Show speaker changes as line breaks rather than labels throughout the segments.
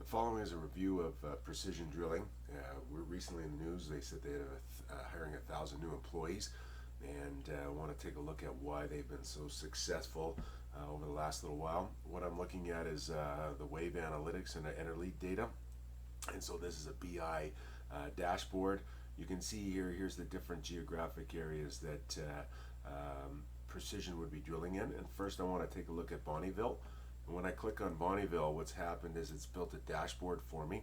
following is a review of Precision Drilling. We're recently in the news. They said they are hiring 1,000 new employees, and I want to take a look at why they've been so successful over the last little while. What I'm looking at is the Wave Analytics and the Interlead data, and so this is a BI dashboard. You can see here. Here's the different geographic areas that Precision would be drilling in. And first, I want to take a look at Bonnyville. When I click on Bonnyville, what's happened is it's built a dashboard for me,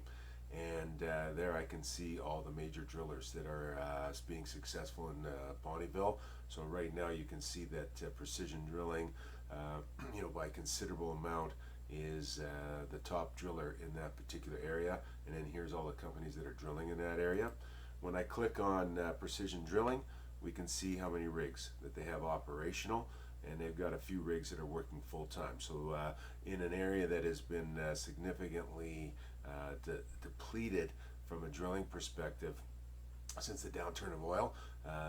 and there I can see all the major drillers that are being successful in Bonnyville. So right now you can see that Precision Drilling, by considerable amount, is the top driller in that particular area. And then here's all the companies that are drilling in that area. When I click on Precision Drilling, we can see how many rigs that they have operational, and they've got a few rigs that are working full time. So in an area that has been significantly depleted from a drilling perspective since the downturn of oil,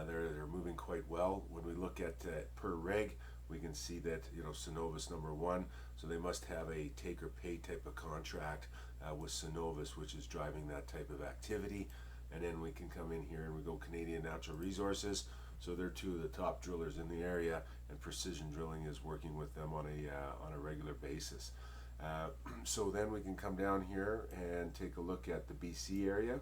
they're moving quite well. When we look at per rig, we can see that Cenovus #1, so they must have a take or pay type of contract with Cenovus, which is driving that type of activity. And then we can come in here and we go Canadian Natural Resources. So they're two of the top drillers in the area, and Precision Drilling is working with them on a regular basis. So then we can come down here and take a look at the BC area.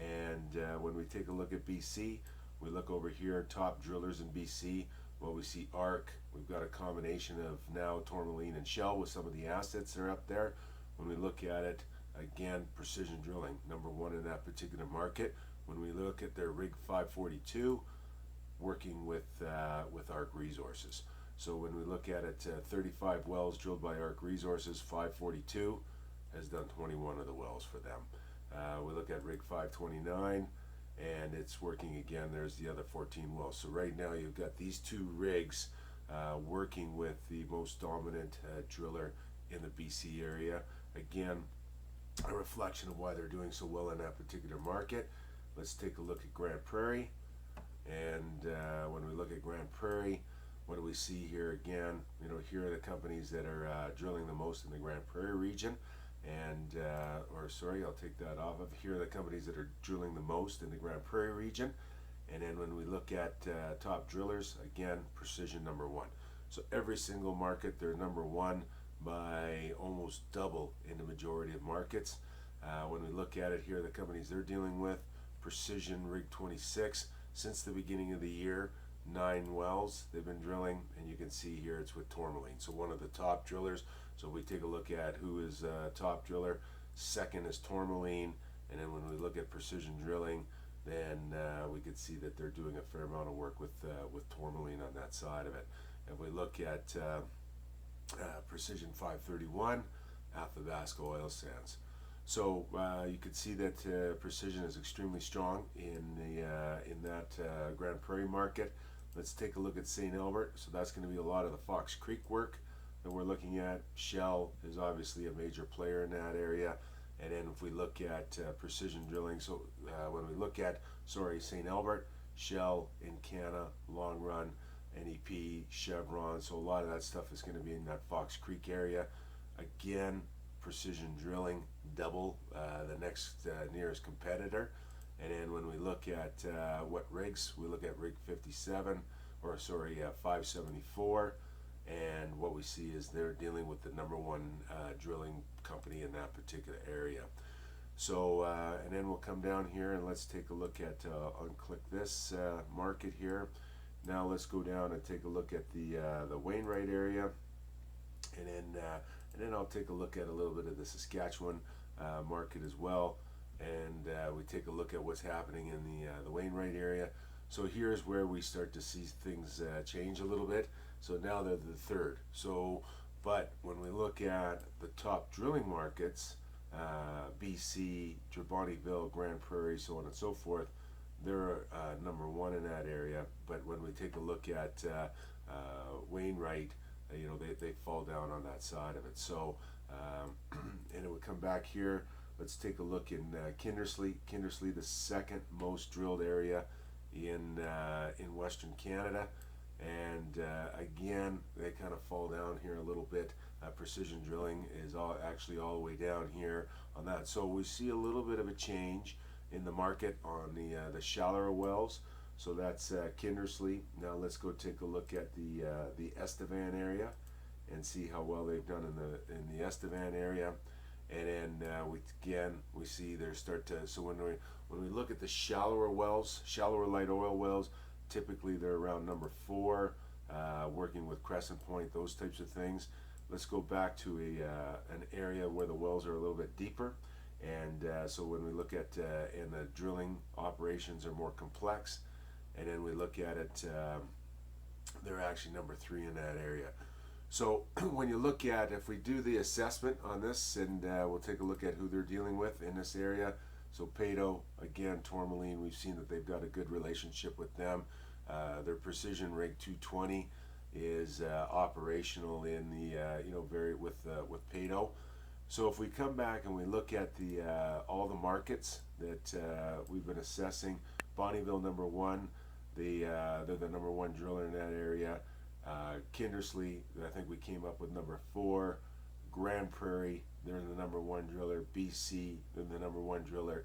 And when we take a look at BC, we look over here, top drillers in BC. Well, we see ARC. We've got a combination of now Tourmaline and Shell with some of the assets that are up there. When we look at it, again, Precision Drilling, #1 in that particular market. When we look at their rig 542, working with ARC Resources. So when we look at it, 35 wells drilled by ARC Resources, 542 has done 21 of the wells for them. We look at rig 529, and it's working again. There's the other 14 wells. So right now you've got these two rigs working with the most dominant driller in the BC area. Again, a reflection of why they're doing so well in that particular market. Let's take a look at Grande Prairie. And when we look at Grande Prairie, what do we see here again? Here are the companies that are drilling the most in the Grande Prairie region. And, I'll take that off of. Here are the companies that are drilling the most in the Grande Prairie region. And then when we look at top drillers, again, Precision #1. So every single market, they're #1 by almost double in the majority of markets. When we look at it, here are the companies they're dealing with. Precision Rig 26. Since the beginning of the year, 9 wells they've been drilling, and you can see here it's with Tourmaline, so one of the top drillers. So if we take a look at who is top driller, second is Tourmaline, and then when we look at Precision Drilling, then we could see that they're doing a fair amount of work with Tourmaline on that side of it. If we look at Precision 531, Athabasca Oil Sands. So you could see that Precision is extremely strong in that Grande Prairie market. Let's take a look at St. Albert. So that's going to be a lot of the Fox Creek work that we're looking at. Shell is obviously a major player in that area. And then if we look at Precision Drilling, so when we look at, St. Albert, Shell, Encana, Long Run, NEP, Chevron. So a lot of that stuff is going to be in that Fox Creek area. Again, Precision Drilling double the next nearest competitor. And then when we look at what rigs, we look at rig 574, and what we see is they're dealing with the #1 drilling company in that particular area. So and then we'll come down here and let's take a look at unclick this market here. Now let's go down and take a look at the Wainwright area, and then I'll take a look at a little bit of the Saskatchewan market as well, and we take a look at what's happening in the Wainwright area. So here's where we start to see things change a little bit. So now they're the third. So, but when we look at the top drilling markets, BC, Bonnyville, Grande Prairie, so on and so forth, they're #1 in that area. But when we take a look at Wainwright, they fall down on that side of it. So and it would come back here. Let's take a look in Kindersley, the second most drilled area in Western Canada. And again, they kind of fall down here a little bit. Precision Drilling is actually all the way down here on that. So we see a little bit of a change in the market on the shallower wells. So that's Kindersley. Now let's go take a look at the Estevan area and see how well they've done in the Estevan area. And then we see they start to. So when we look at the shallower wells, shallower light oil wells, typically they're around number 4, working with Crescent Point, those types of things. Let's go back to an area where the wells are a little bit deeper, and so when we look at and the drilling operations are more complex, and then we look at it, they're actually number 3 in that area. So when you look at, if we do the assessment on this, and we'll take a look at who they're dealing with in this area. So Peyto, again, Tourmaline, we've seen that they've got a good relationship with them. Their Precision Rig 220 is operational in the very with Peyto. So if we come back and we look at the all the markets that we've been assessing, Bonnyville number 1, they're the number 1 driller in that area. Kindersley, I think we came up with number 4. Grand Prairie, they're the number 1 driller. BC, they're the number 1 driller.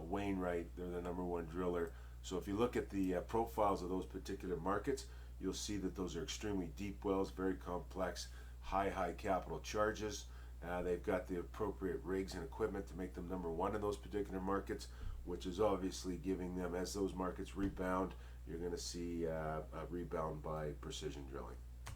Wainwright, they're the number 1 driller. So if you look at the profiles of those particular markets, you'll see that those are extremely deep wells, very complex, high capital charges. They've got the appropriate rigs and equipment to make them number 1 in those particular markets, which is obviously giving them, as those markets rebound, you're going to see a rebound by Precision Drilling.